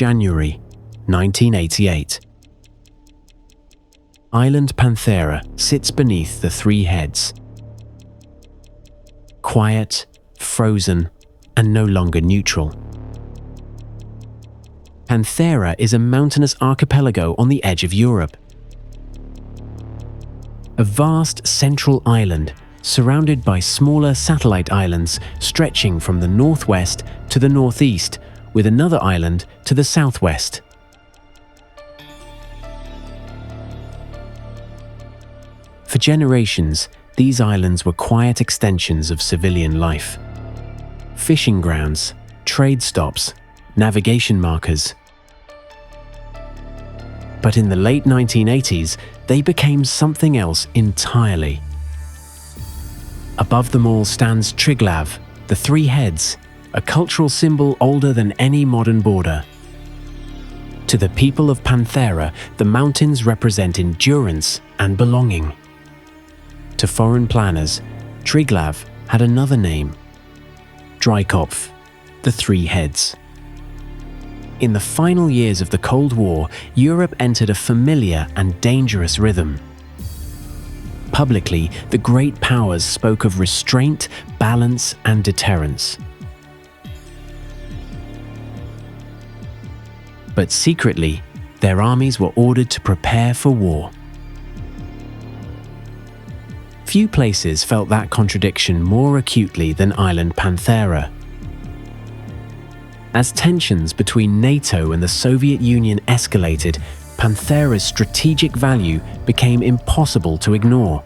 January 1988. Island Panthera sits beneath the three heads. Quiet, frozen, and no longer neutral. Panthera is a mountainous archipelago on the edge of Europe. A vast central island surrounded by smaller satellite islands stretching from the northwest to the northeast, with another island to the southwest. For generations, these islands were quiet extensions of civilian life. Fishing grounds, trade stops, navigation markers. But in the late 1980s, they became something else entirely. Above them all stands Triglav, the three heads, a cultural symbol older than any modern border. To the people of Panthera, the mountains represent endurance and belonging. To foreign planners, Triglav had another name: DREIKOPF, the three heads. In the final years of the Cold War, Europe entered a familiar and dangerous rhythm. Publicly, the great powers spoke of restraint, balance, and deterrence. But secretly, their armies were ordered to prepare for war. Few places felt that contradiction more acutely than island Panthera. As tensions between NATO and the Soviet Union escalated, Panthera's strategic value became impossible to ignore.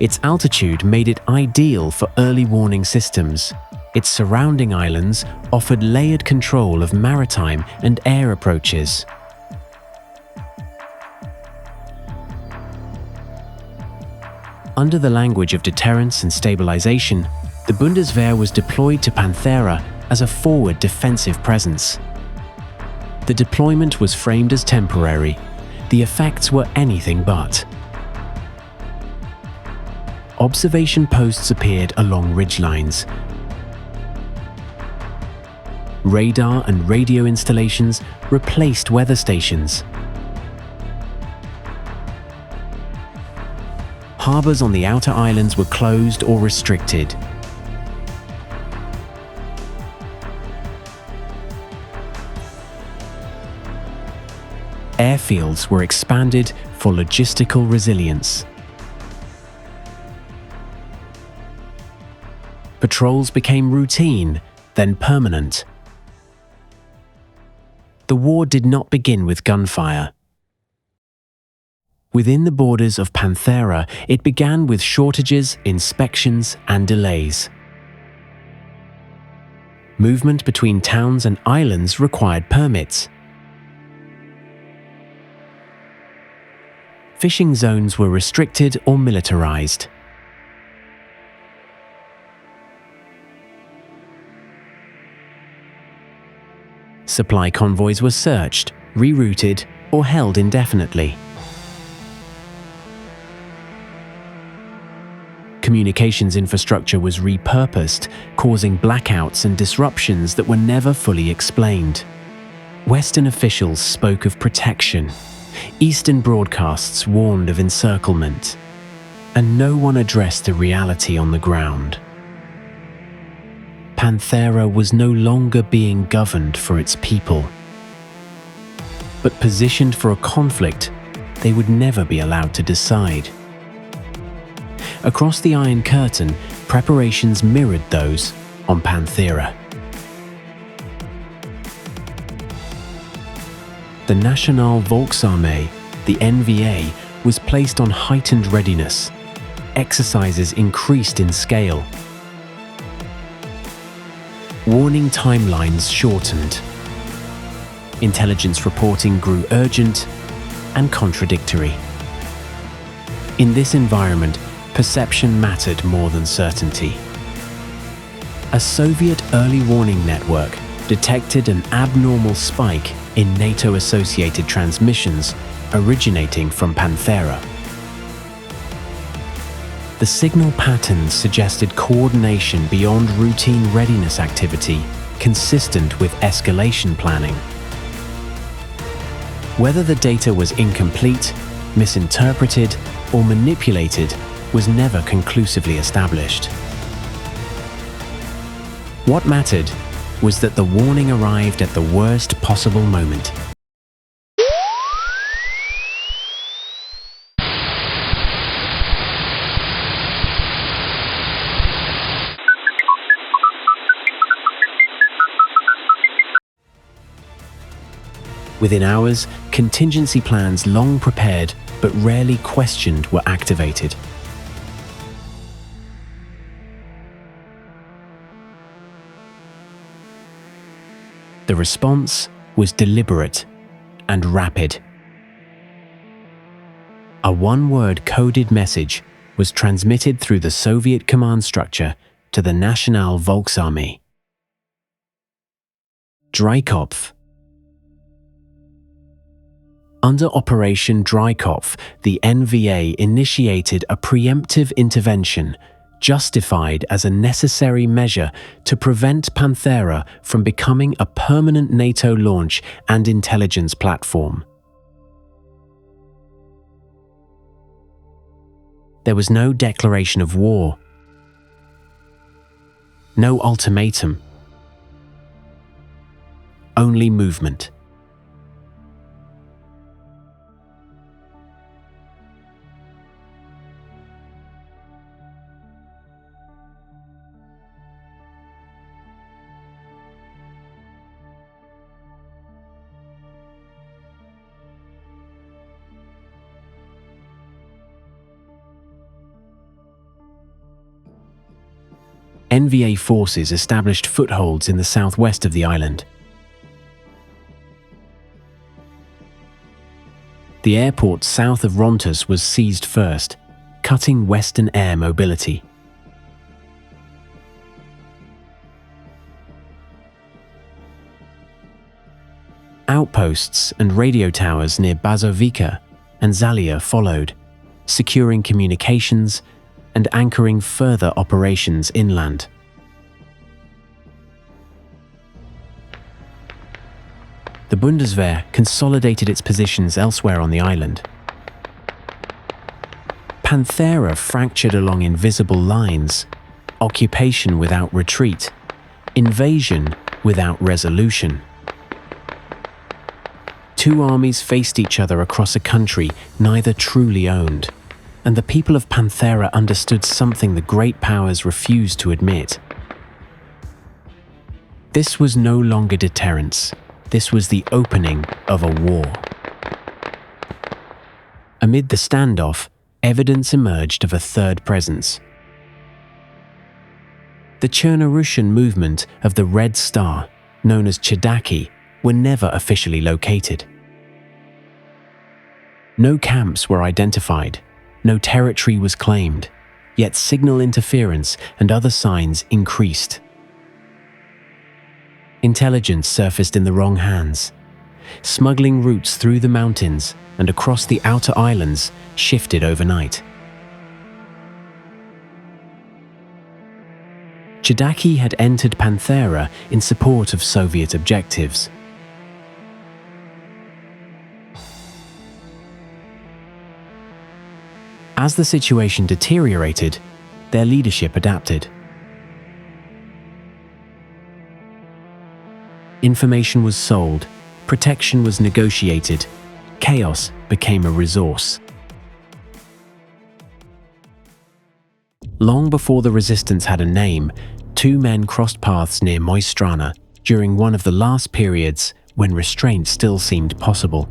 Its altitude made it ideal for early warning systems. Its surrounding islands offered layered control of maritime and air approaches. Under the language of deterrence and stabilization, the Bundeswehr was deployed to Panthera as a forward defensive presence. The deployment was framed as temporary. The effects were anything but. Observation posts appeared along ridgelines. Radar and radio installations replaced weather stations. Harbors on the outer islands were closed or restricted. Airfields were expanded for logistical resilience. Patrols became routine, then permanent. The war did not begin with gunfire. Within the borders of Panthera, it began with shortages, inspections, and delays. Movement between towns and islands required permits. Fishing zones were restricted or militarized. Supply convoys were searched, rerouted, or held indefinitely. Communications infrastructure was repurposed, causing blackouts and disruptions that were never fully explained. Western officials spoke of protection. Eastern broadcasts warned of encirclement. And no one addressed the reality on the ground. Panthera was no longer being governed for its people. But positioned for a conflict they would never be allowed to decide. Across the Iron Curtain, preparations mirrored those on Panthera. The Nationale Volksarmee, the NVA, was placed on heightened readiness. Exercises increased in scale. Warning timelines shortened. Intelligence reporting grew urgent and contradictory. In this environment, perception mattered more than certainty. A Soviet early warning network detected an abnormal spike in NATO-associated transmissions originating from Panthera. The signal patterns suggested coordination beyond routine readiness activity, consistent with escalation planning. Whether the data was incomplete, misinterpreted, or manipulated was never conclusively established. What mattered was that the warning arrived at the worst possible moment. Within hours, contingency plans long prepared but rarely questioned were activated. The response was deliberate and rapid. A one-word coded message was transmitted through the Soviet command structure to the National Volksarmee. DREIKOPF. Under Operation DREIKOPF, the NVA initiated a preemptive intervention justified as a necessary measure to prevent Panthera from becoming a permanent NATO launch and intelligence platform. There was no declaration of war, no ultimatum, only movement. NVA forces established footholds in the southwest of the island. The airport south of Rontas was seized first, cutting Western air mobility. Outposts and radio towers near Bazovica and Zalia followed, securing communications and anchoring further operations inland. The Bundeswehr consolidated its positions elsewhere on the island. Panthera fractured along invisible lines, occupation without retreat, invasion without resolution. Two armies faced each other across a country neither truly owned, and the people of Panthera understood something the great powers refused to admit. This was no longer deterrence. This was the opening of a war. Amid the standoff, evidence emerged of a third presence. The Chernarushan movement of the Red Star, known as Chedaki, were never officially located. No camps were identified. No territory was claimed, yet signal interference and other signs increased. Intelligence surfaced in the wrong hands. Smuggling routes through the mountains and across the outer islands shifted overnight. Chedaki had entered Panthera in support of Soviet objectives. As the situation deteriorated, their leadership adapted. Information was sold, protection was negotiated, chaos became a resource. Long before the resistance had a name, two men crossed paths near Moistrana during one of the last periods when restraint still seemed possible.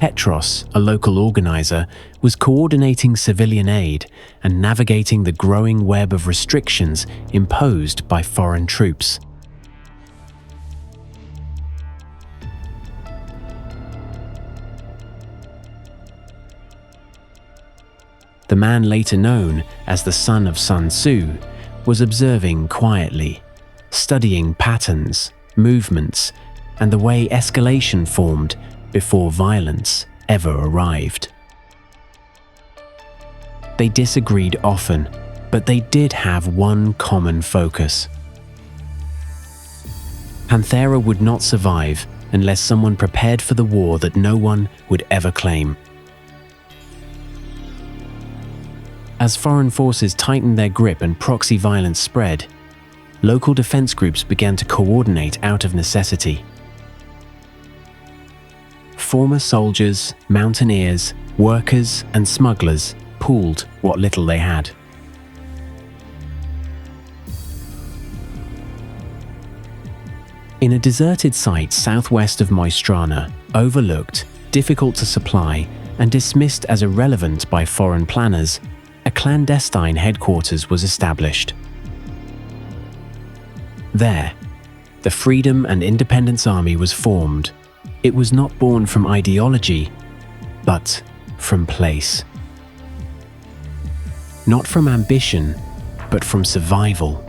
Petros, a local organizer, was coordinating civilian aid and navigating the growing web of restrictions imposed by foreign troops. The man later known as the son of Sun Tzu was observing quietly, studying patterns, movements, and the way escalation formed before violence ever arrived. They disagreed often, but they did have one common focus. Panthera would not survive unless someone prepared for the war that no one would ever claim. As foreign forces tightened their grip and proxy violence spread, local defense groups began to coordinate out of necessity. Former soldiers, mountaineers, workers, and smugglers pooled what little they had. In a deserted site southwest of Moistrana, overlooked, difficult to supply, and dismissed as irrelevant by foreign planners, a clandestine headquarters was established. There, the Freedom and Independence Army was formed. It was not born from ideology, but from place. Not from ambition, but from survival.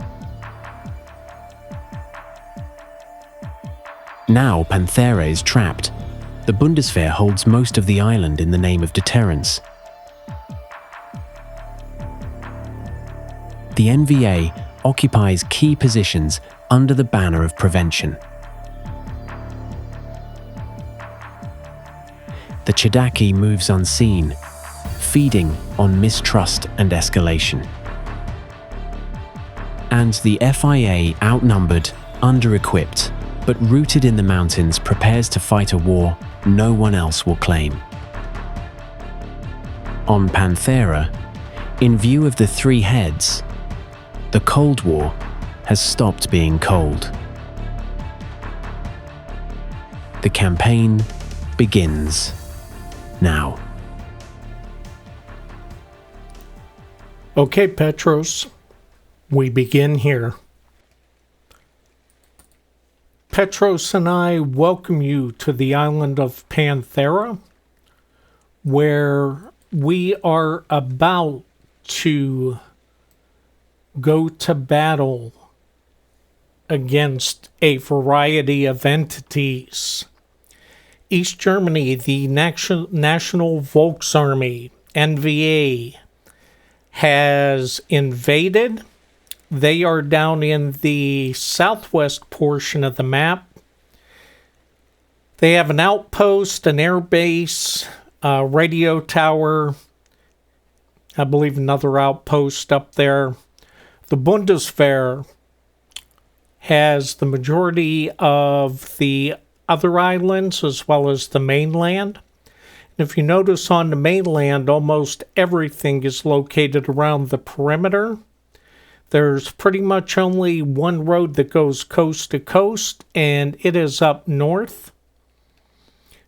Now Panthera is trapped. The Bundeswehr holds most of the island in the name of deterrence. The NVA occupies key positions under the banner of prevention. The Chedaki moves unseen, feeding on mistrust and escalation. And the FIA, outnumbered, under-equipped, but rooted in the mountains, prepares to fight a war no one else will claim. On Panthera, in view of the three heads, the Cold War has stopped being cold. The campaign begins now. Okay, Petros, we begin here. Petros and I welcome you to the island of Panthera, where we are about to go to battle against a variety of entities. East Germany, the National Volksarmee, NVA, has invaded. They are down in the southwest portion of the map. They have an outpost, an air base, a radio tower, I believe another outpost up there. The Bundeswehr has the majority of the other islands as well as the mainland. And if you notice on the mainland, almost everything is located around the perimeter. There's pretty much only one road that goes coast to coast, and it is up north.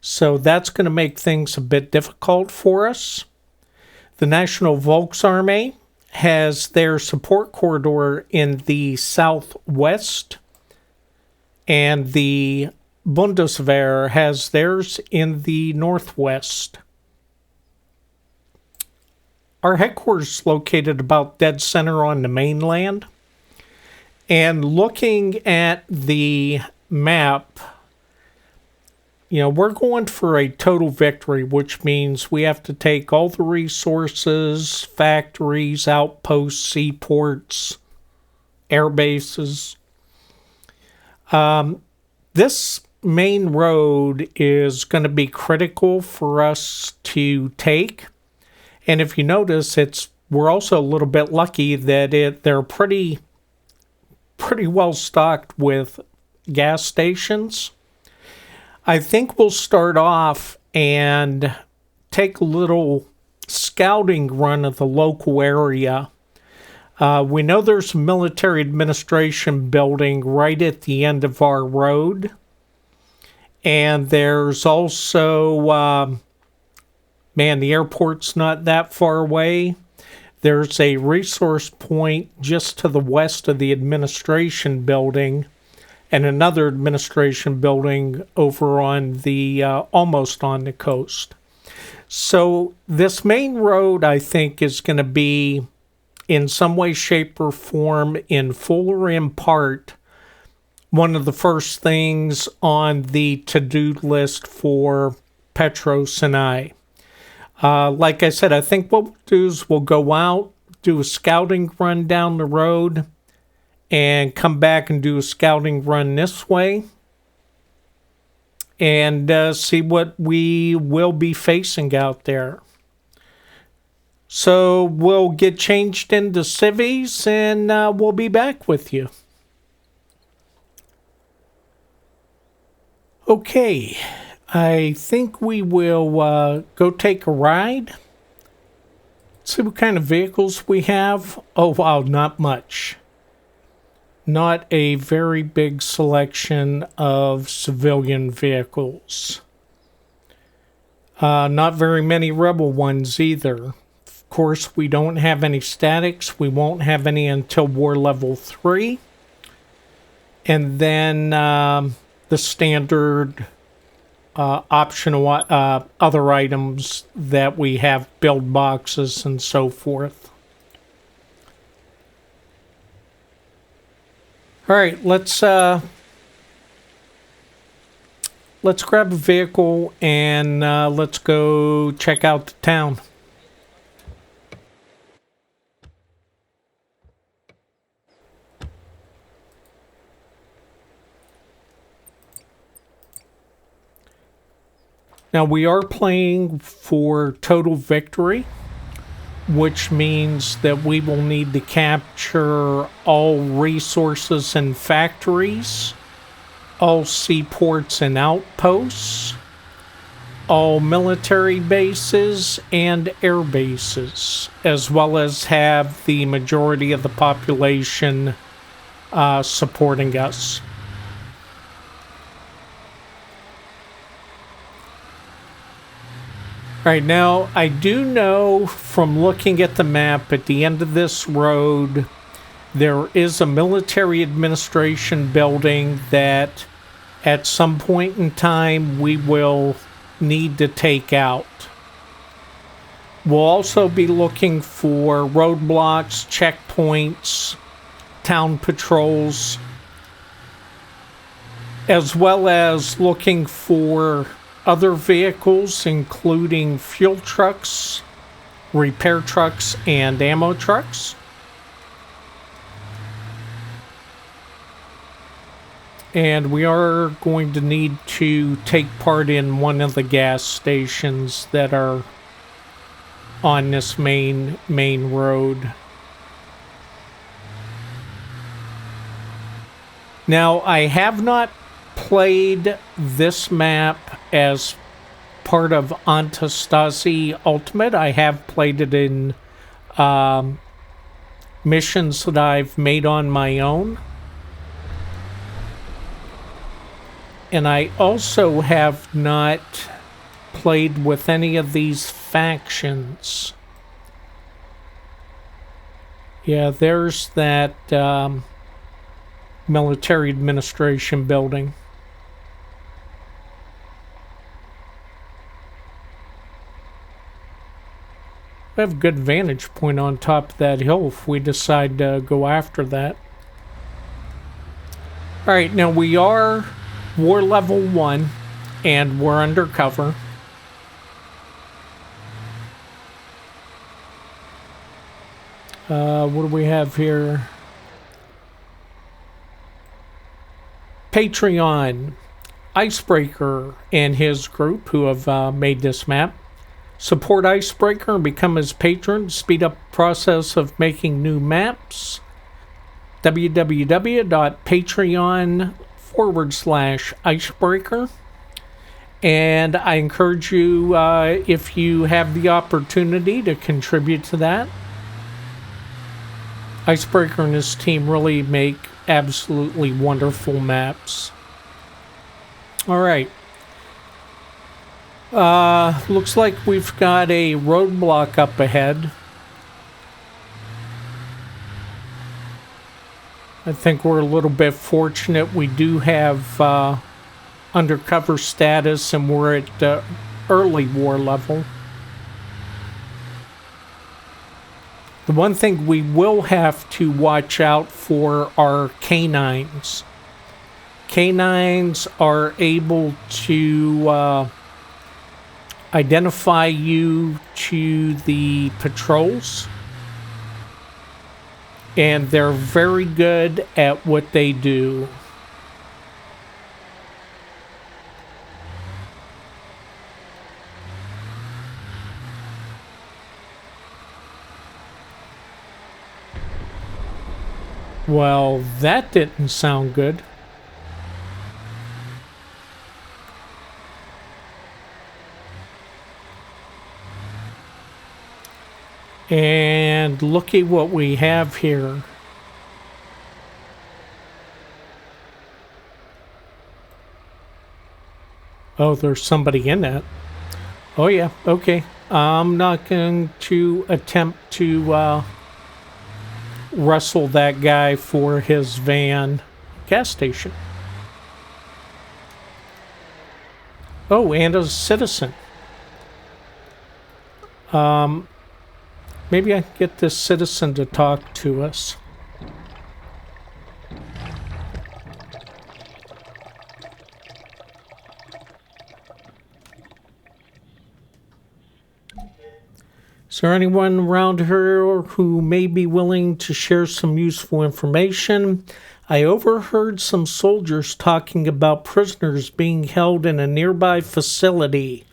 So that's going to make things a bit difficult for us. The National Volksarmee has their support corridor in the southwest, and the Bundeswehr has theirs in the northwest. Our headquarters is located about dead center on the mainland. And looking at the map, we're going for a total victory, which means we have to take all the resources, factories, outposts, seaports, air bases. This main road is going to be critical for us to take. And if you notice, we're also a little bit lucky that they're pretty well stocked with gas stations. I think we'll start off and take a little scouting run of the local area. We know there's a military administration building right at the end of our road. And there's also, the airport's not that far away. There's a resource point just to the west of the administration building, and another administration building over on the, almost on the coast. So this main road, I think, is going to be, in some way, shape, or form, in full or in part, one of the first things on the to-do list for Petros and I. Like I said, I think what we'll do is we'll go out, do a scouting run down the road, and come back and do a scouting run this way, and see what we will be facing out there. So we'll get changed into civvies, and we'll be back with you. Okay, I think we will go take a ride. See what kind of vehicles we have. Oh wow, not much. Not a very big selection of civilian vehicles. Not very many Rebel ones either. Of course, we don't have any statics. We won't have any until War Level 3. And then the standard optional other items that we have, build boxes and so forth. All right, let's grab a vehicle and let's go check out the town. Now we are playing for total victory, which means that we will need to capture all resources and factories, all seaports and outposts, all military bases and air bases, as well as have the majority of the population supporting us. All right, now I do know from looking at the map at the end of this road, there is a military administration building that at some point in time we will need to take out. We'll also be looking for roadblocks, checkpoints, town patrols, as well as looking for other vehicles, including fuel trucks, repair trucks, and ammo trucks. And we are going to need to take part in one of the gas stations that are on this main road. Now, I have not played this map as part of Antistasi Ultimate. I have played it in missions that I've made on my own. And I also have not played with any of these factions. Yeah, there's that military administration building. We have a good vantage point on top of that hill if we decide to go after that. Alright, now we are War Level 1 and we're undercover. What do we have here? Patreon, Icebreaker and his group who have made this map. Support Icebreaker and become his patron to speed up the process of making new maps. www.patreon.com/Icebreaker. And I encourage you, if you have the opportunity, to contribute to that. Icebreaker and his team really make absolutely wonderful maps. Alright. Looks like we've got a roadblock up ahead. I think we're a little bit fortunate. We do have undercover status and we're at early war level. The one thing we will have to watch out for are canines. Canines are able to identify you to the patrols, and they're very good at what they do. Well, that didn't sound good. And looky what we have here. Oh, there's somebody in that. Oh, yeah. Okay. I'm not going to attempt to wrestle that guy for his van. Gas station. Oh, and a citizen. Maybe I can get this citizen to talk to us. Is there anyone around here who may be willing to share some useful information? I overheard some soldiers talking about prisoners being held in a nearby facility.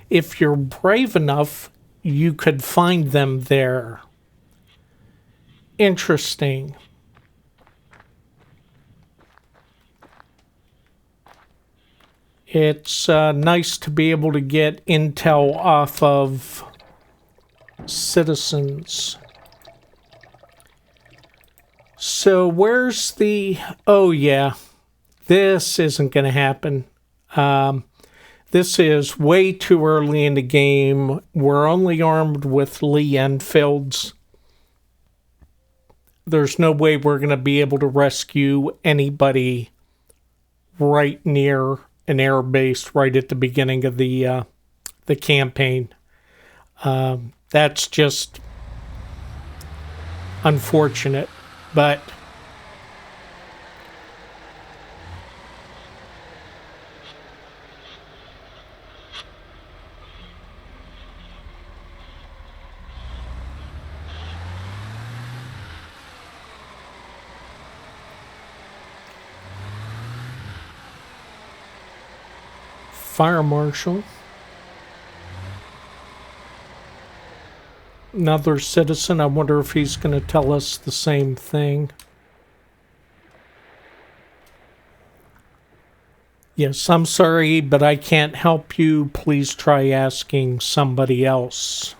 If you're brave enough, you could find them there. Interesting. It's nice to be able to get intel off of citizens. So where's the... Oh, yeah. This isn't going to happen. This is way too early in the game. We're only armed with Lee Enfields. There's no way we're going to be able to rescue anybody right near an air base right at the beginning of the campaign. That's just unfortunate, but Fire Marshal. Another citizen. I wonder if he's going to tell us the same thing. Yes, I'm sorry, but I can't help you. Please try asking somebody else.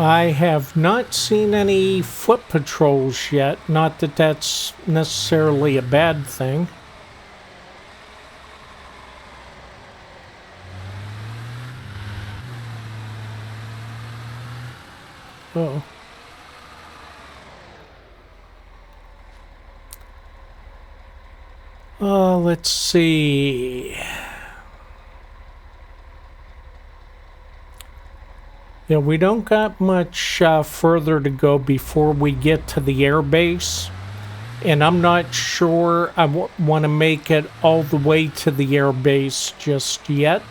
I have not seen any foot patrols yet. Not that that's necessarily a bad thing. Oh. Let's see. Yeah, we don't got much further to go before we get to the airbase. And I'm not sure I want to make it all the way to the airbase just yet.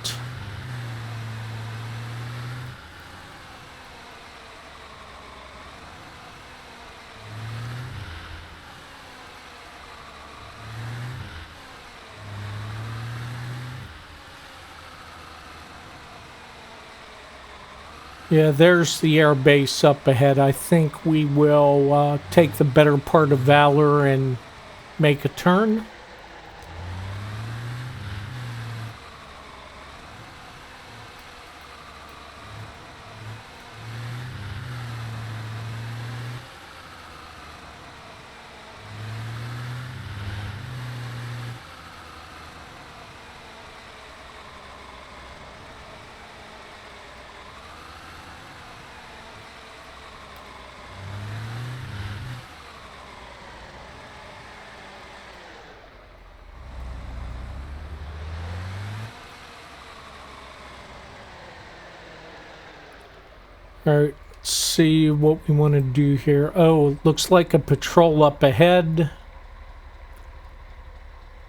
Yeah, there's the air base up ahead. I think we will take the better part of Valor and make a turn. All right, let's see what we want to do here. Oh, looks like a patrol up ahead.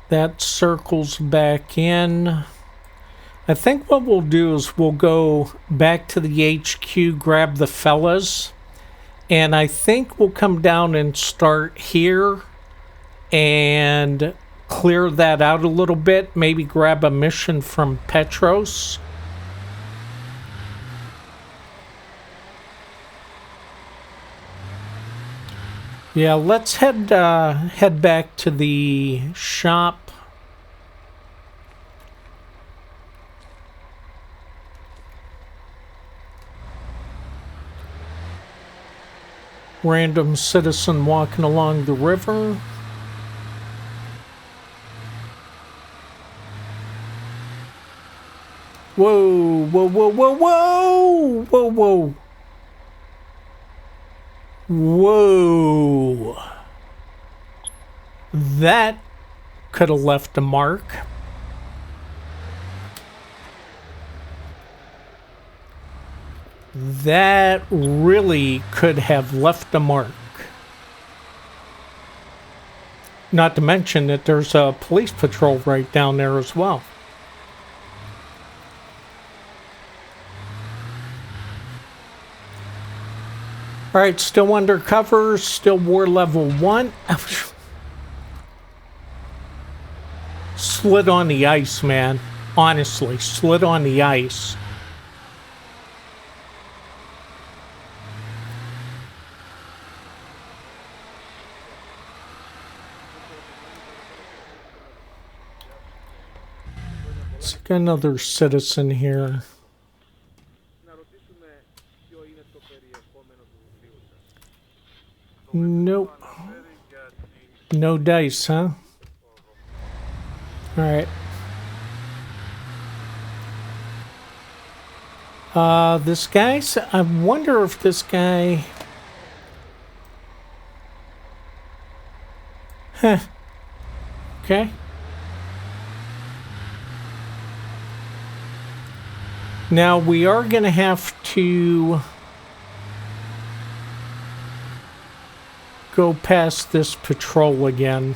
That circles back in. I think what we'll do is we'll go back to the HQ, grab the fellas, and I think we'll come down and start here and clear that out a little bit. Maybe grab a mission from Petros. Yeah, let's head back to the shop. Random citizen walking along the river. Whoa, whoa, whoa, whoa, whoa, whoa, whoa. Whoa. That could have left a mark. That really could have left a mark. Not to mention that there's a police patrol right down there as well. All right, still undercover, still war level 1. Slid on the ice, man. Honestly, slid on the ice. Let's get another citizen here. Nope. No dice, huh? Alright. This guy's... I wonder if this guy... Huh. Okay. Now, we are going to have to go past this patrol again.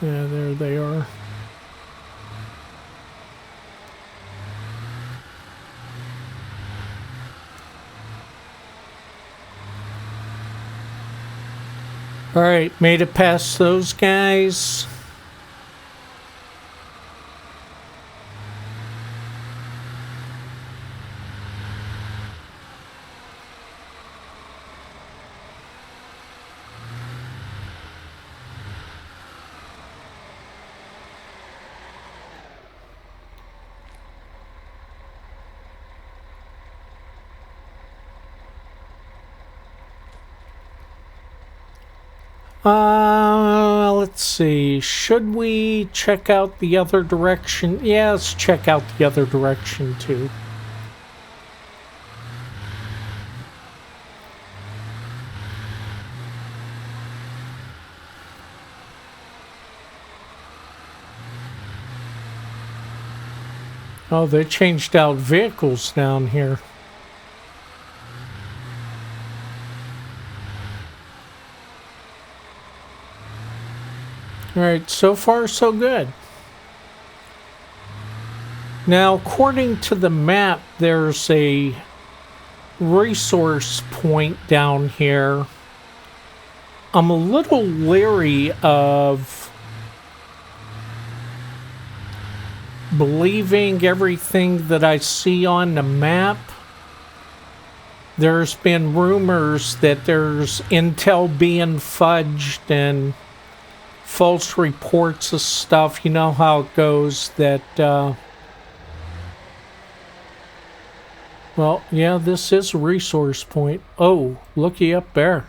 Yeah, there they are. All right, made it past those guys. Let's see. Should we check out the other direction? Yeah, let's check out the other direction too. Oh, they changed out vehicles down here. All right, so far so good. Now, according to the map, there's a resource point down here. I'm a little leery of believing everything that I see on the map. There's been rumors that there's intel being fudged and false reports of stuff. You know how it goes that, well, yeah, this is a resource point. Oh, looky up there.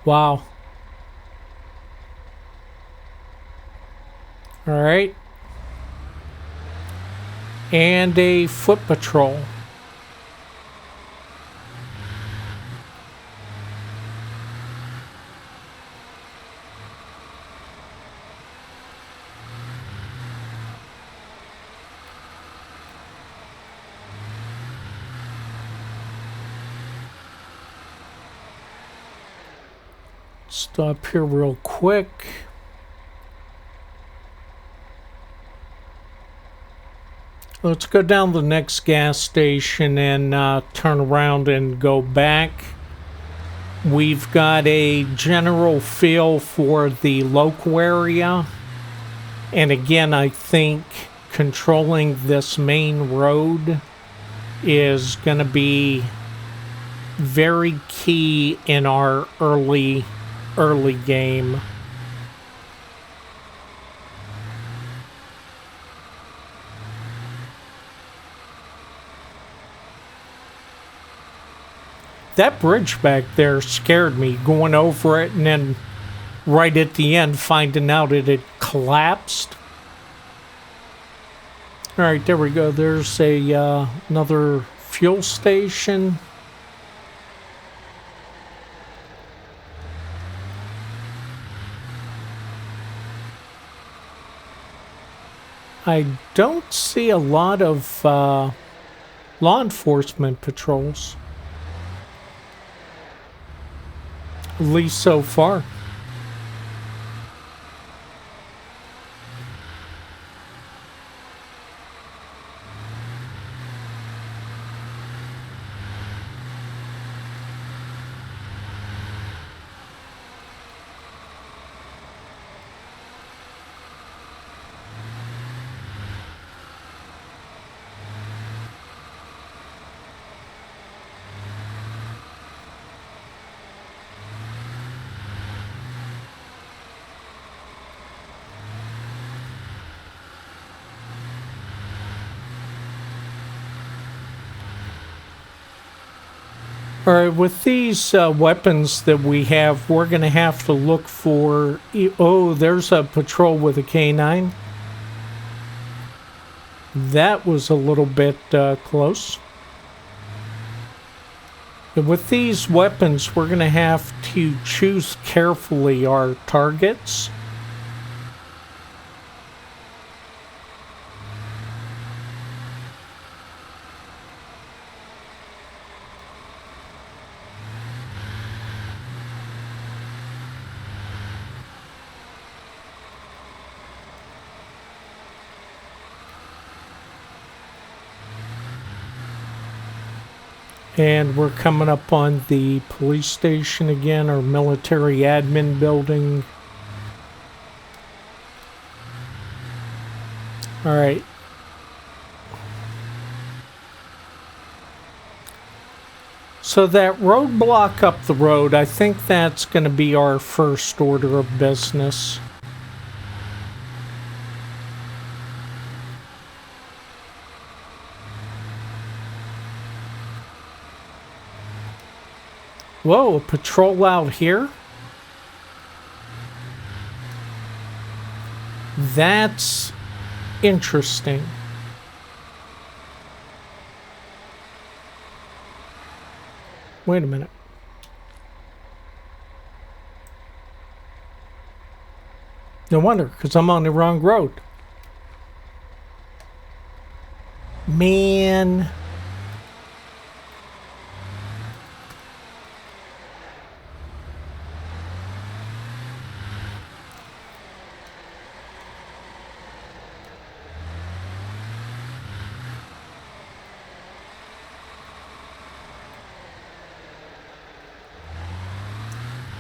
Wow. All right. And a foot patrol. Stop here real quick. Let's go down the next gas station and turn around and go back. We've got a general feel for the local area. And again, I think controlling this main road is going to be very key in our early game. That bridge back there scared me, going over it and then right at the end finding out it had collapsed. All right, there we go. There's a another fuel station. I don't see a lot of law enforcement patrols. At least so far. All right, with these weapons that we have, we're going to have to look for... Oh, there's a patrol with a K9. That was a little bit close. And with these weapons, we're going to have to choose carefully our targets. And we're coming up on the police station again, our military admin building. All right. So that roadblock up the road, I think that's going to be our first order of business. Whoa, a patrol out here? That's interesting. Wait a minute. No wonder, because I'm on the wrong road. Man.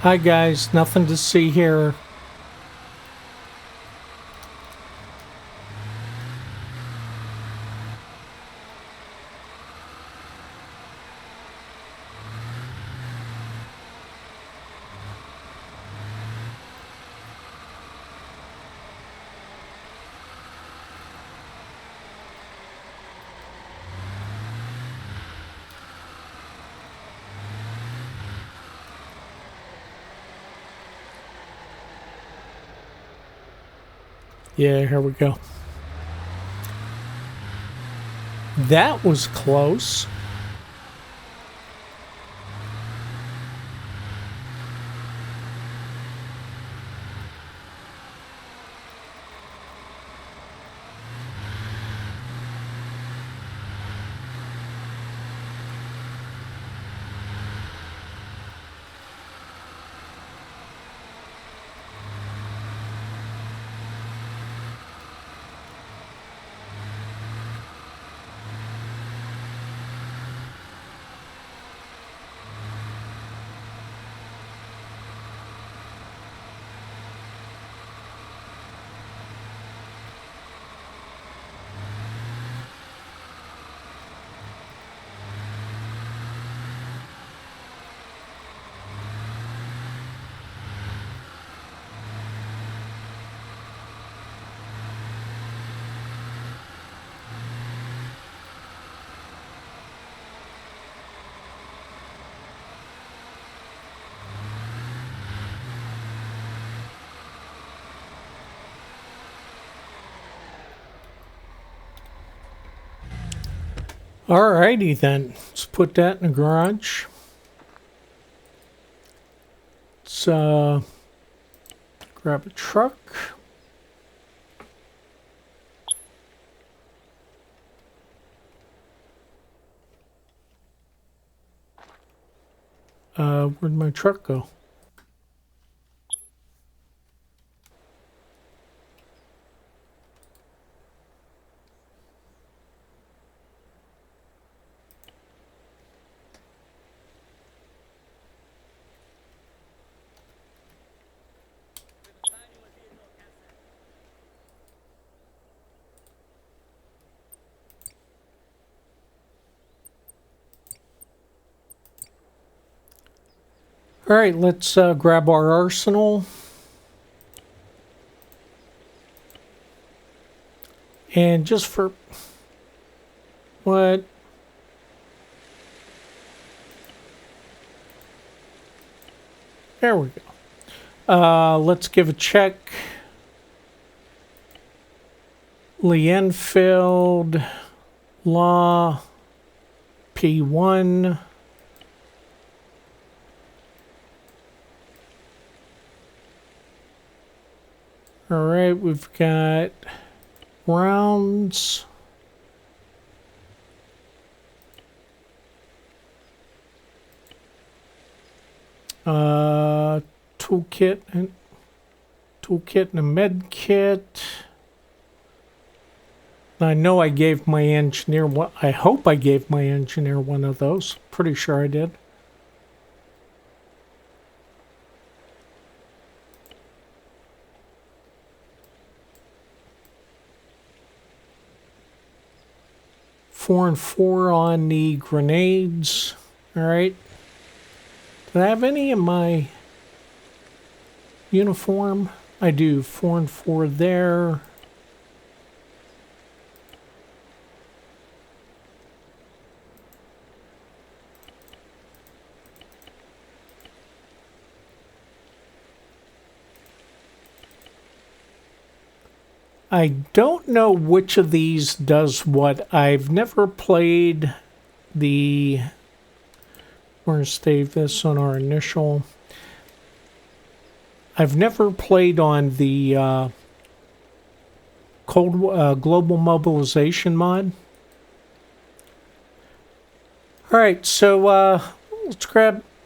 Hi guys, nothing to see here. Yeah, here we go. That was close. Alrighty then, let's put that in the garage. Let's grab a truck. Where'd my truck go? All right, let's grab our arsenal. And just for what? There we go. Let's give a check. Lienfeld, Law, P1. All right, we've got rounds. Toolkit and a med kit. I know I gave my engineer one. I hope I gave my engineer one of those. Pretty sure I did. Four and 4 on the grenades. All right. Did I have any in my uniform? I do. 4 and 4 there. I don't know which of these does what. I've never played the... We're going to save this on our initial. I've never played on the global mobilization mod. All right, so let's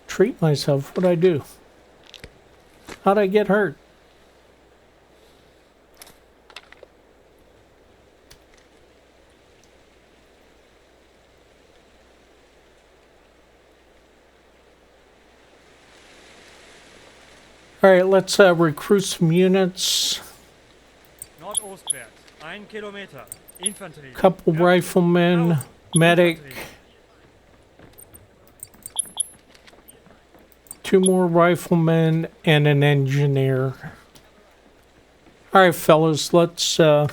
treat myself. What'd I do? How'd I get hurt? All right, let's recruit some units. Nordostwärts, 1 Kilometer. Infanterie. Couple riflemen, medic. 2 more riflemen and an engineer. All right, fellas, let's go.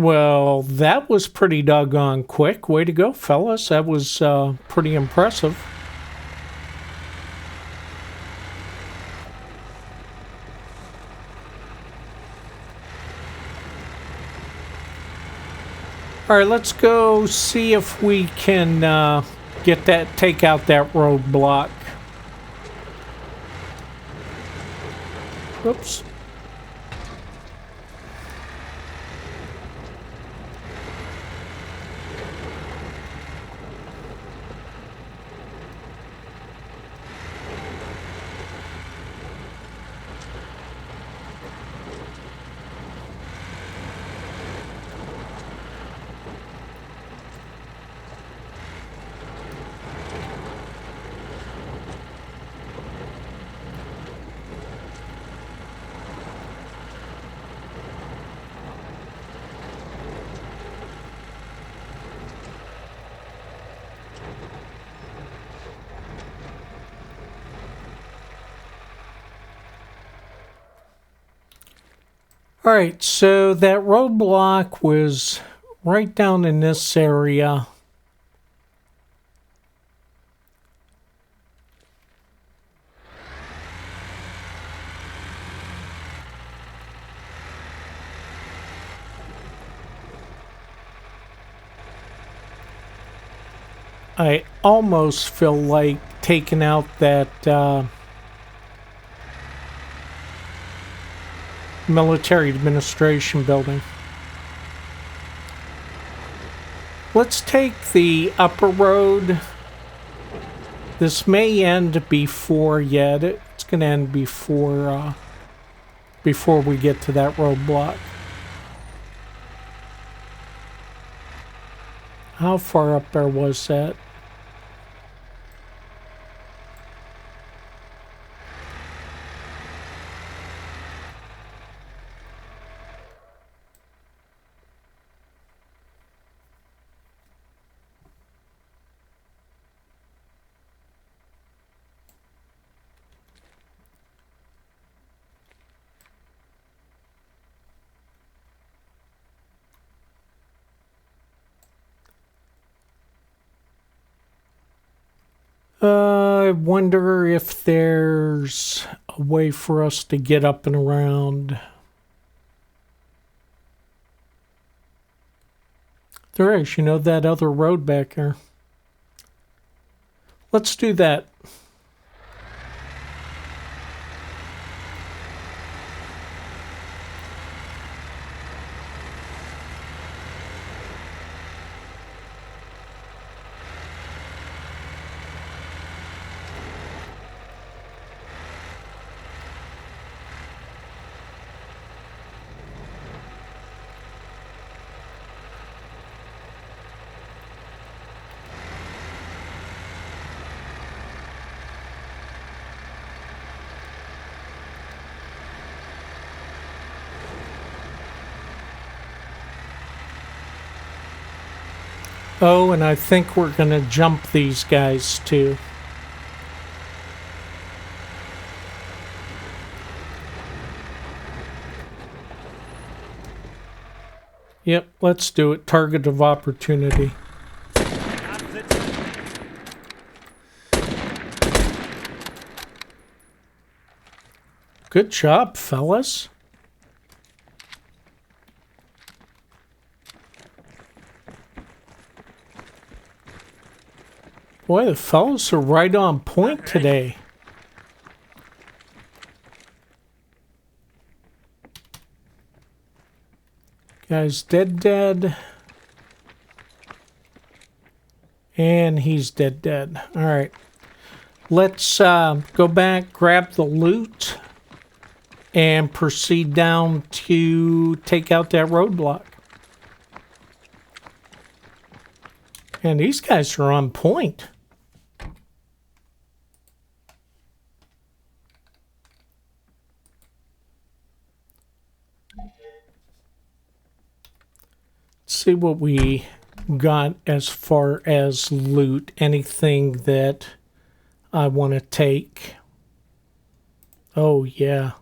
Well, that was pretty doggone quick. Way to go, fellas. That was pretty impressive. All right, let's go see if we can take out that roadblock. Oops. All right, so that roadblock was right down in this area. I almost feel like taking out that military administration building. Let's take the upper road. This may end before yet. It's going to end before we get to that roadblock. How far up there was that? I wonder if there's a way for us to get up and around. There is, you know, that other road back there. Let's do that. Oh, and I think we're going to jump these guys too. Yep, let's do it. Target of opportunity. Good job, fellas. Boy, the fellas are right on point today. Guy's dead. And he's dead. All right. Let's go back, grab the loot, and proceed down to take out that roadblock. And these guys are on point. See what we got as far as loot. Anything that I want to take. Oh, yeah.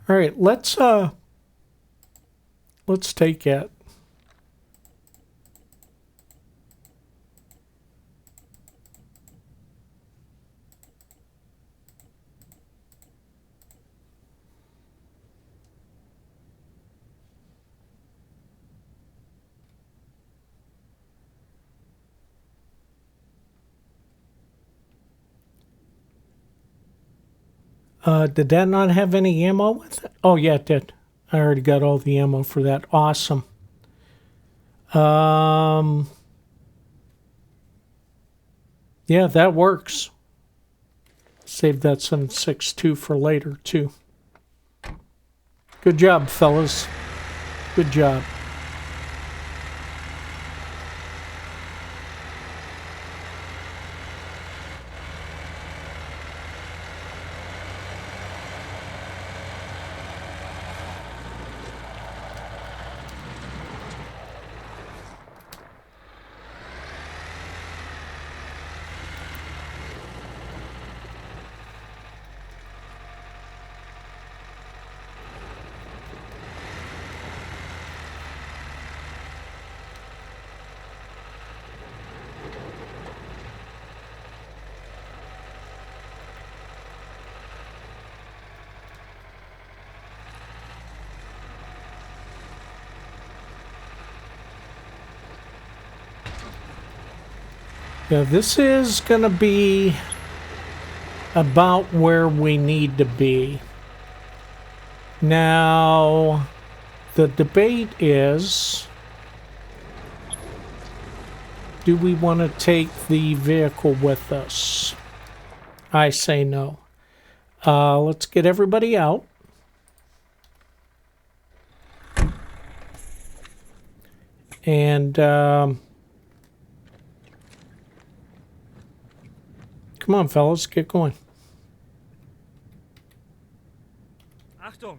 All right, let's take it. Did that not have any ammo with it? Oh, yeah, it did. I already got all the ammo for that. Awesome. Yeah, that works. Save that 7.62 for later, too. Good job, fellas. Good job. Yeah, this is going to be about where we need to be. Now, the debate is, do we want to take the vehicle with us? I say no. Let's get everybody out. And come on, fellas, get going. Achtung!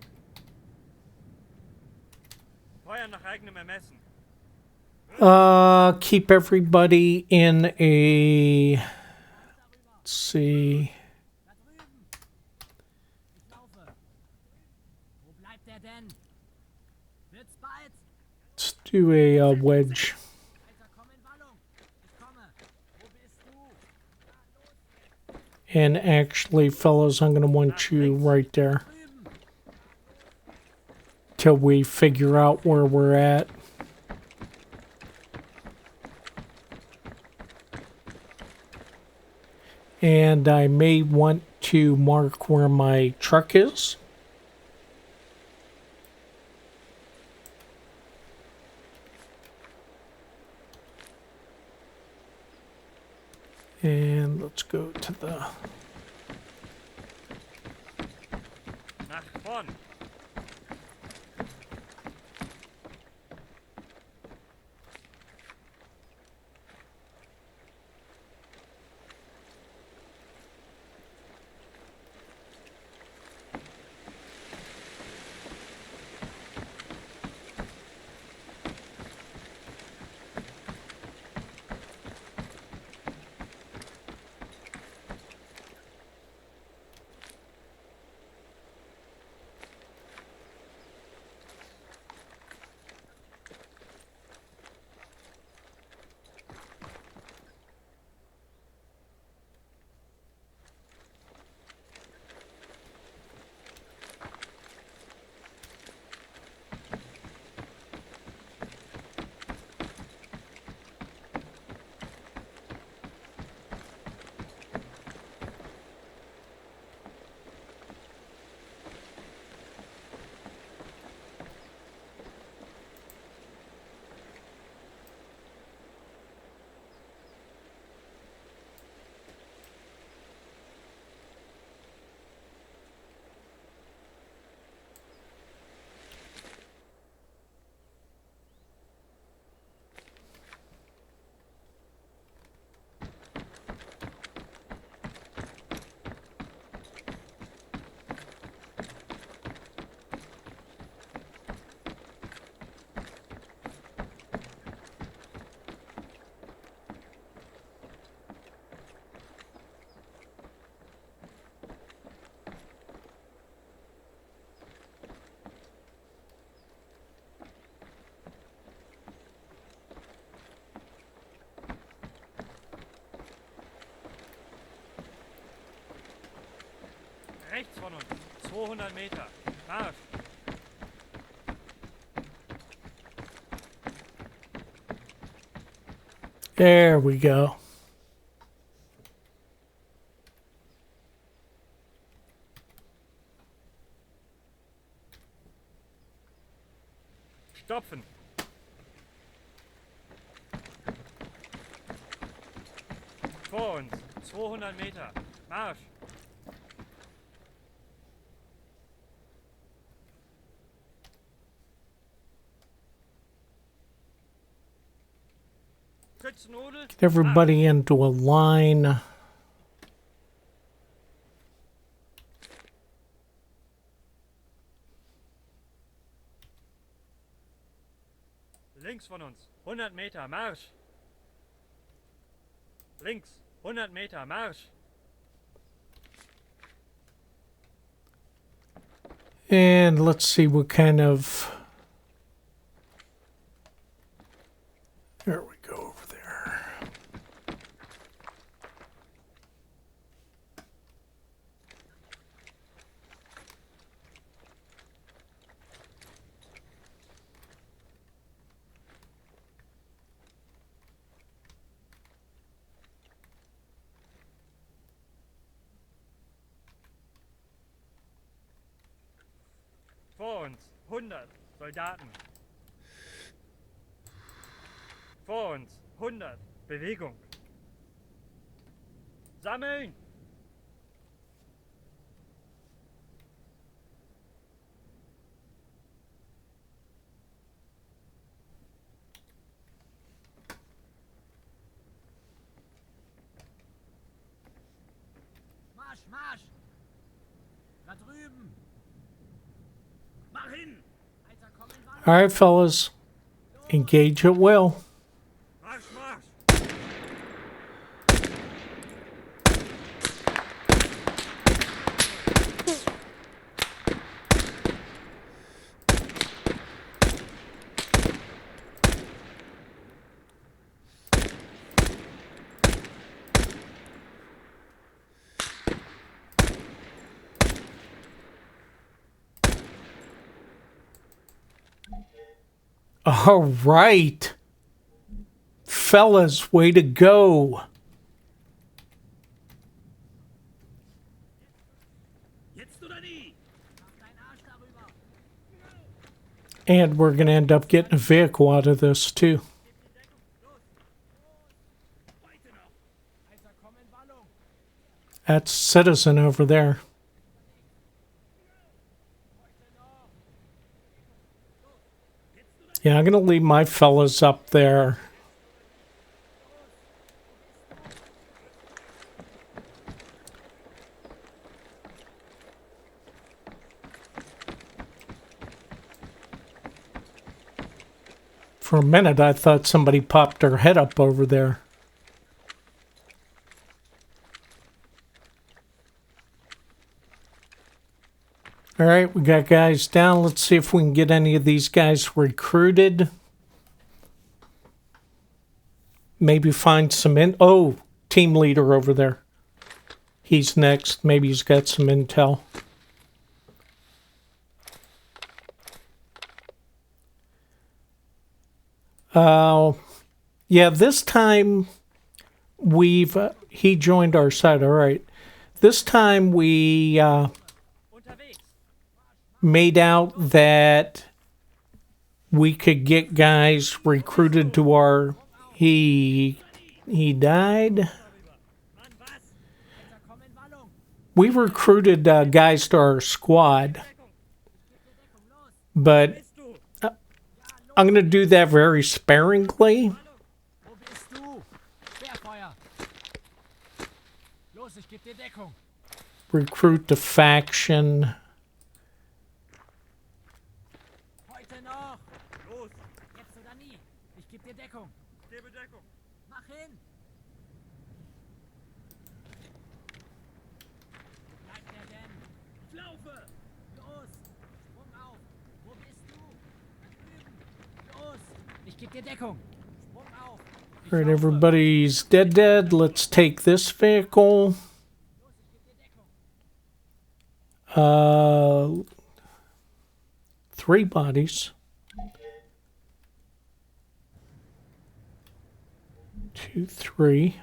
Feuer nach eigenem Ermessen. Keep everybody in a, let's see. Da drüben. Ich laufe. Wo bleibt der denn? Wird's bald? Let's do a wedge. Alter, komm in Wallung. Ich komme. Wo bist du? And actually, fellas, I'm going to want you right there Drüben. till we figure out where we're at. And I may want to mark where my truck is. And let's go to the... Nach vorn! Rechts von uns, 200 Meter. Marsch! There we go. Stopfen! Vor uns, 200 Meter. Marsch! Schützenudel! Get everybody into a line. Links von uns, 100 Meter, Marsch! Links, 100 Meter, Marsch! And let's see what kind of... There we go over there. Vor uns 100 Soldaten. Vor uns 100. Bewegung. Sammeln! Marsch, Marsch! Da drüben! Mach hin! Alter, komm in Wand! All right, fellas. Engage at will. Marsch, Marsch! All right. Fellas, way to go. Jetzt oder nie! Mach deinen Arsch darüber! And we're going to end up getting a vehicle out of this, too. Heute noch! Alter, komm in Wallung! That's Citizen over there. Yeah, I'm going to leave my fellas up there. For a minute, I thought somebody popped their head up over there. All right, we got guys down. Let's see if we can get any of these guys recruited. Maybe find some oh, team leader over there. He's next. Maybe he's got some intel. Yeah, this time he joined our side. All right. This time we Unterwegs. made out that we could get guys recruited to our he died. Mann, was? Alter, komm in Wallung! We recruited guys to our squad, Deckung. Los! but Bist du? I'm going to do that very sparingly. Wo bist du? Querfeuer! Los, ich geb dir Deckung! Recruit the faction. Heute noch! Los, Jetzt oder nie! Ich geb dir Deckung! gebe Deckung. Mach hin! Wo bleibt der denn? Ich laufe! Los! Sprung auf! Wo bist du? Da drüben! Los! Ich geb dir Deckung! Sprung auf! Ich All right, laufe. everybody's dead. Let's take this vehicle. Los, ich geb dir Deckung! 3 bodies. 2, 3.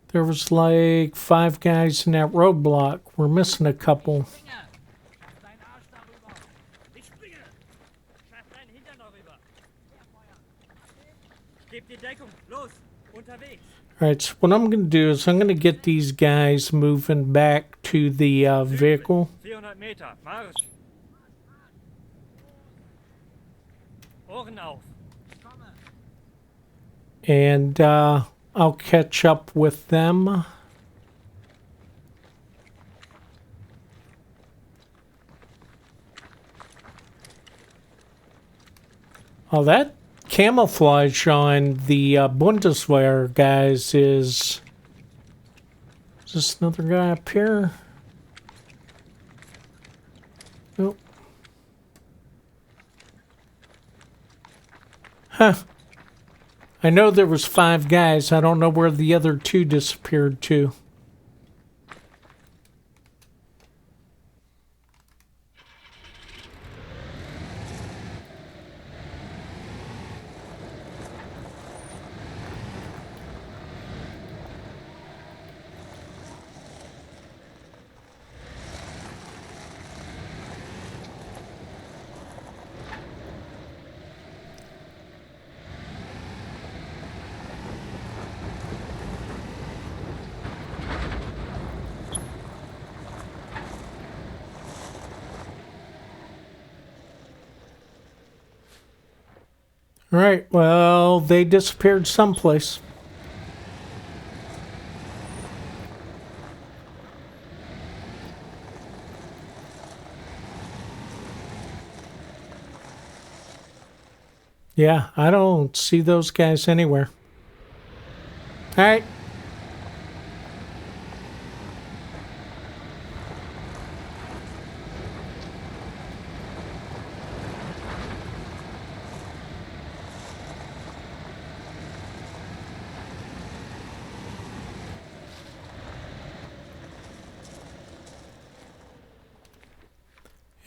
There was like 5 guys in that roadblock. We're missing a couple. Springe! Schaff deinen Arsch darüber! Ich springe! Schaff deinen Hintern darüber. Querfeuer! Mach hin! Ich gebe dir Deckung. Los, unterwegs. All right, so what I'm going to do is I'm going to get these guys moving back to the vehicle. 400 Meter. Marsch. Ohren auf. Ich komme! And I'll catch up with them. Oh, that camouflage on the Bundeswehr guys is this another guy up here? Nope. Huh. I know there was 5 guys. I don't know where the other 2 disappeared to. All right, well, they disappeared someplace. Yeah, I don't see those guys anywhere. All right.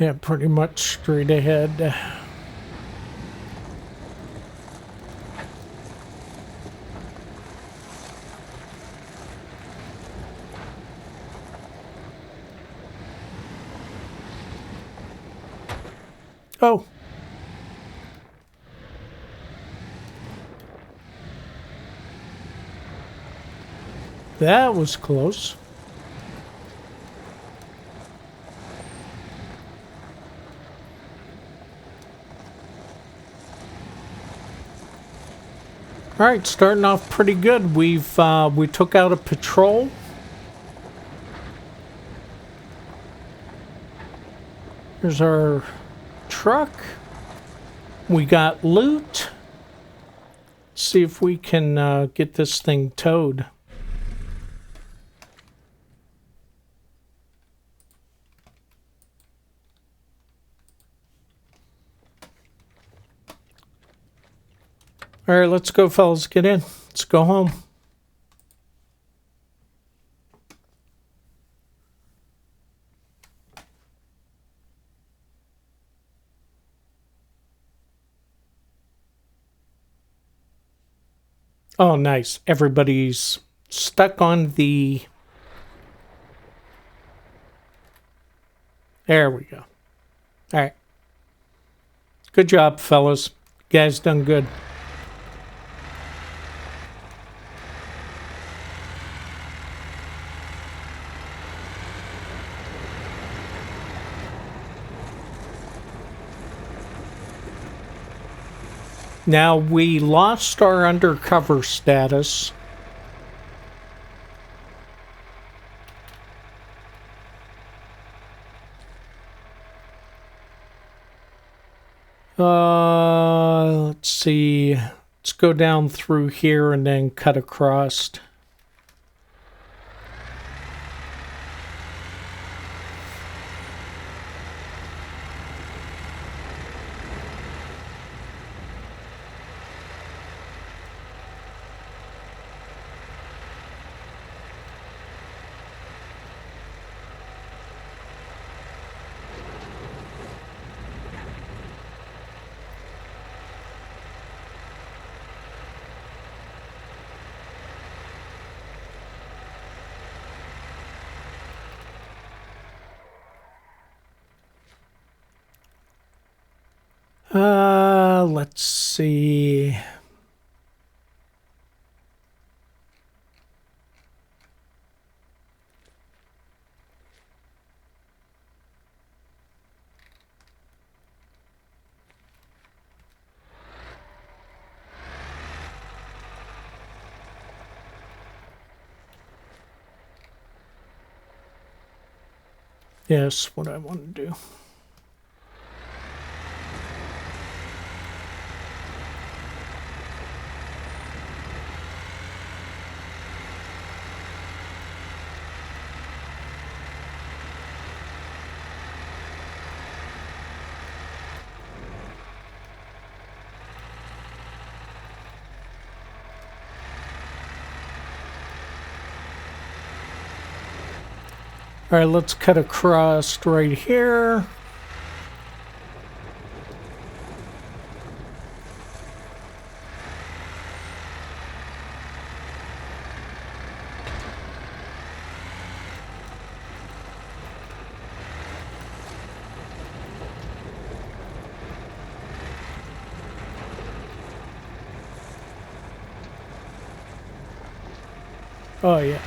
Yeah, pretty much straight ahead. Oh. That was close. All right, starting off pretty good. We took out a patrol. Here's our truck. We got loot. See if we can get this thing towed. All right, let's go, fellas. Get in. Let's go home. Oh, nice. Everybody's stuck on the... There we go. All right. Good job, fellas. You guys done good. Now, we lost our undercover status. Let's see. Let's go down through here and then cut across. Let's see. Yes, what I want to do. All right, let's cut across right here. Oh, yeah.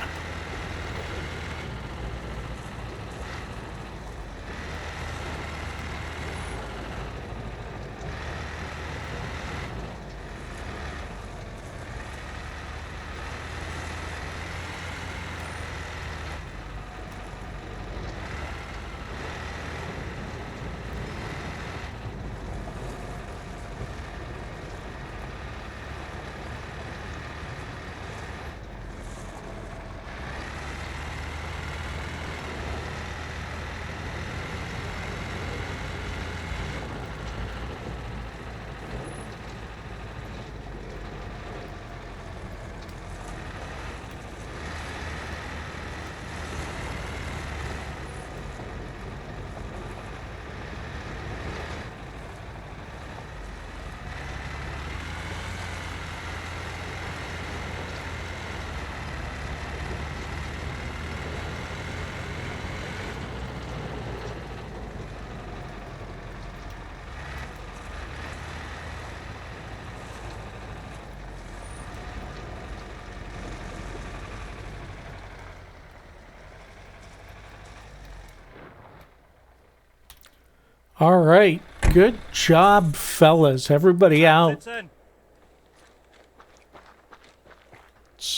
All right. Good job, fellas. Everybody out. Sitzen.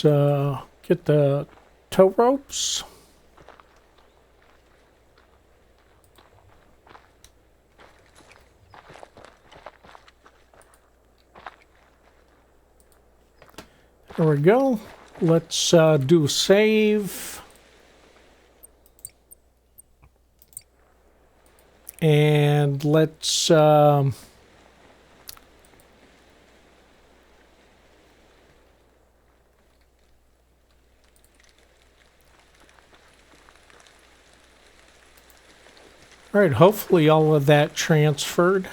Let's get the tow ropes. There we go. Let's do a save. And let's all right, hopefully all of that transferred.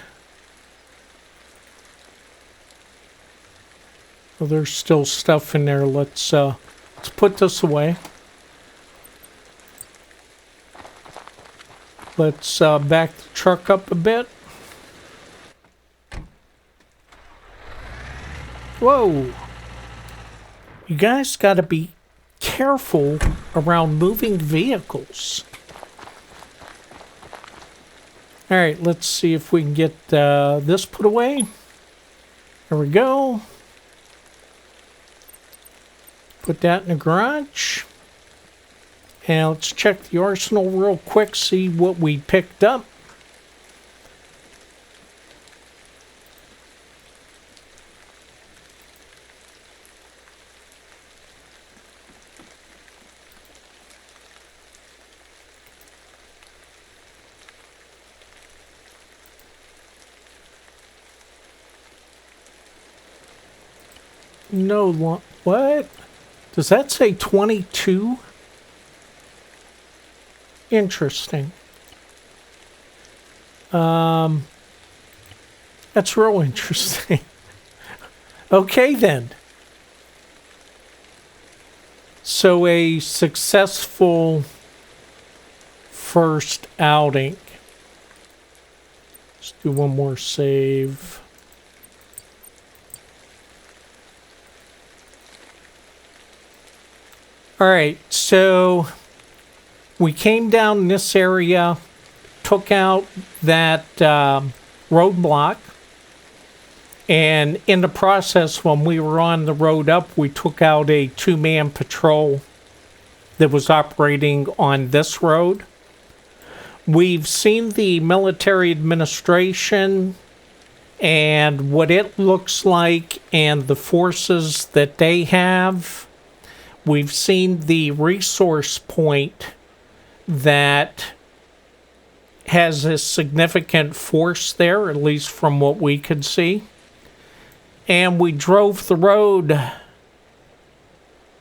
Well, there's still stuff in there. Let's put this away. Let's back the truck up a bit. Whoa. You guys got to be careful around moving vehicles. All right, let's see if we can get this put away. There we go. Put that in the garage. And let's check the arsenal real quick, see what we picked up. No, what? Does that say 22? Interesting. That's real interesting. Okay then. So a successful first outing. Let's do one more save. All right, so we came down this area, took out that roadblock, and in the process, when we were on the road up, we took out a two-man patrol that was operating on this road. We've seen the military administration and what it looks like and the forces that they have. We've seen the resource point that has a significant force there, at least from what we could see. And we drove the road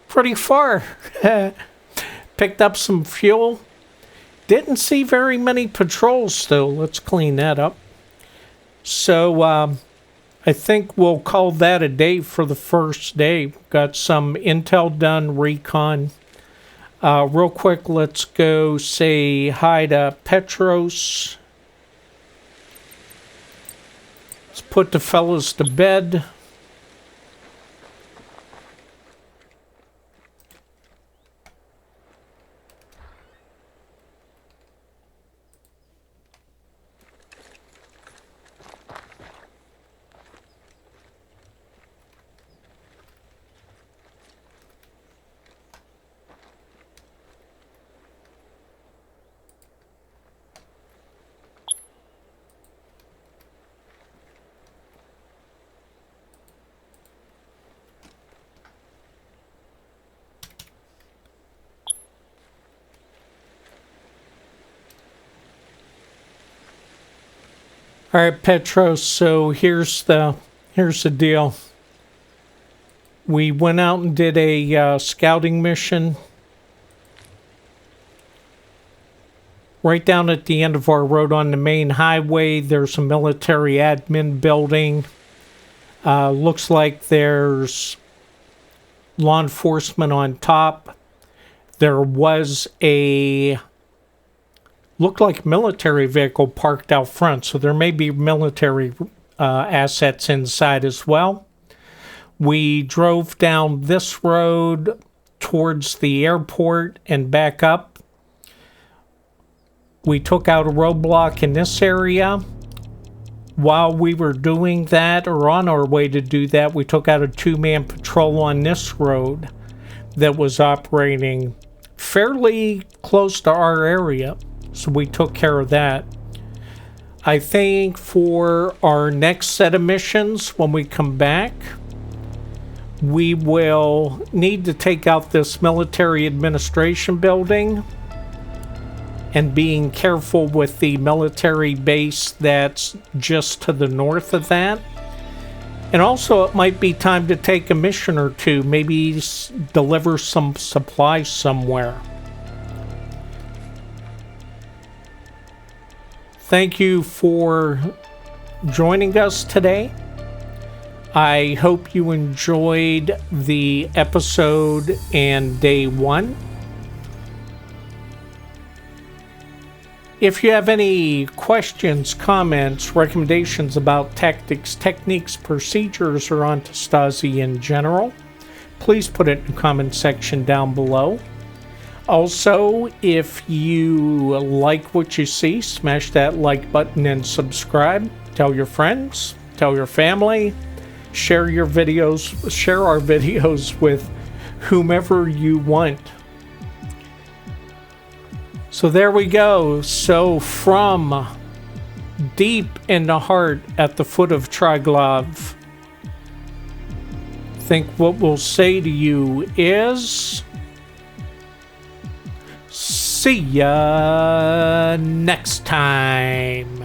pretty far. Picked up some fuel. Didn't see very many patrols, though. Let's clean that up. So, I think we'll call that a day for the first day. Got some intel done, recon. Real quick, let's go say hi to Petros. Let's put the fellas to bed. All right, Petros, so here's the deal. We went out and did a scouting mission right down at the end of our road on the main highway. There's a military admin building. Looks like there's law enforcement on top. There was looked like military vehicle parked out front, so there may be military assets inside as well. We drove down this road towards the airport and back up. We took out a roadblock in this area. While we were doing that, or on our way to do that, we took out a 2-man patrol on this road that was operating fairly close to our area. So we took care of that. I think for our next set of missions, when we come back, we will need to take out this military administration building and being careful with the military base that's just to the north of that. And also it might be time to take a mission or two, maybe deliver some supplies somewhere. Thank you for joining us today. I hope you enjoyed the episode and day 1. If you have any questions, comments, recommendations about tactics, techniques, procedures, or Antistasi in general, please put it in the comment section down below. Also, if you like what you see, smash that like button and subscribe. Tell your friends, tell your family, share our videos with whomever you want. So there we go. So from deep in the heart at the foot of Triglav, I think what we'll say to you is, see ya next time.